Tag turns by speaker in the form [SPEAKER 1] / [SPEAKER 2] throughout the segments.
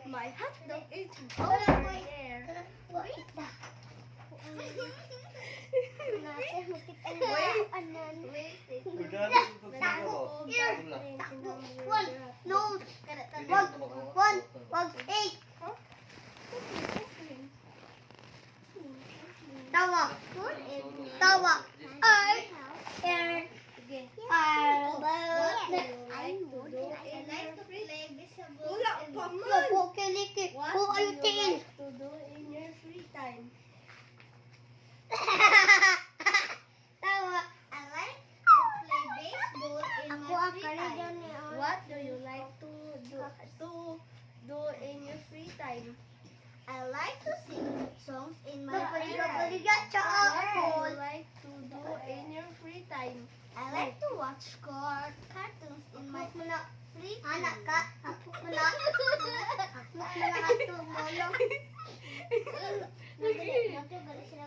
[SPEAKER 1] My hot dog is over there.
[SPEAKER 2] Wait. One. No. Wag. Eight. Tawa. Tawa.
[SPEAKER 1] Wala pa man.
[SPEAKER 2] What do you like
[SPEAKER 1] to do in your free time?
[SPEAKER 2] Tawa.
[SPEAKER 3] I like to play baseball in
[SPEAKER 2] Ako
[SPEAKER 3] my
[SPEAKER 2] ang
[SPEAKER 3] free
[SPEAKER 2] kaya
[SPEAKER 3] time.
[SPEAKER 2] dyan eh.
[SPEAKER 1] What do you like to do in your free time?
[SPEAKER 3] I like to sing songs in my
[SPEAKER 2] Ano
[SPEAKER 3] free time.
[SPEAKER 2] Baligat sa
[SPEAKER 1] What do
[SPEAKER 2] ako.
[SPEAKER 1] you like to do in your free time?
[SPEAKER 3] I like to watch cartoons in my free time.
[SPEAKER 2] Anak ka. Ako mula. Ako mula ato. Bolong.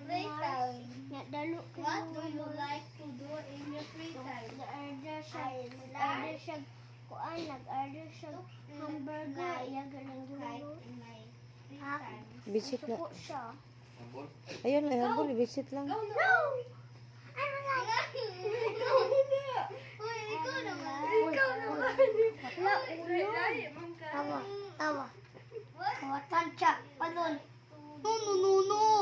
[SPEAKER 3] Playtime.
[SPEAKER 2] Dalo ka.
[SPEAKER 1] What do you like to do in your free time?
[SPEAKER 2] Nag-order siya. Kuan, nag-order siya. Hamburger. Iya, ganang
[SPEAKER 3] Right
[SPEAKER 2] gulong.
[SPEAKER 3] in my free
[SPEAKER 2] Ha?
[SPEAKER 3] time.
[SPEAKER 4] Bisit na.
[SPEAKER 2] Suko siya.
[SPEAKER 4] Ayun lang, habol. Bisit lang.
[SPEAKER 1] Go na!
[SPEAKER 2] Ano lang?
[SPEAKER 3] Uy, ikaw naman.
[SPEAKER 1] Ikaw naman!
[SPEAKER 2] Wala, ulo.
[SPEAKER 1] Lahi man ka.
[SPEAKER 2] Tawa. Tawa. Tawa, tansya. Padon. No.